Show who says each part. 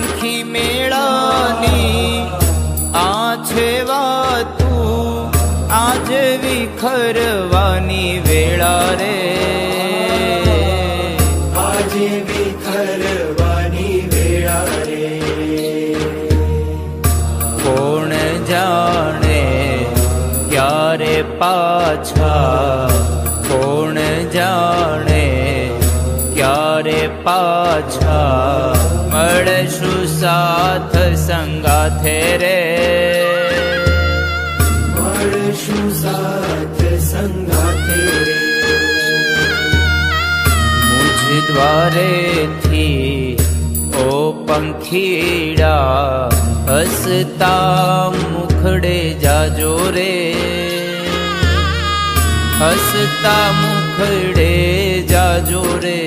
Speaker 1: પંખી મેળાની આ છે વાતું, આજે વિખરવાની વેળા રે,
Speaker 2: આજે વિખરવાની વેળા રે.
Speaker 1: કોણ જાણે ક્યારે પાછા, કોણ જાણે ક્યારે પાછા મળશું સાથ સંગાથે રે,
Speaker 2: મળશું સાથ સંગાથે રે.
Speaker 1: મુજ દ્વારેથી ઓ પંખીડા હસતા મુખડે જાજો રે, હસતા મુખડે જાજો રે.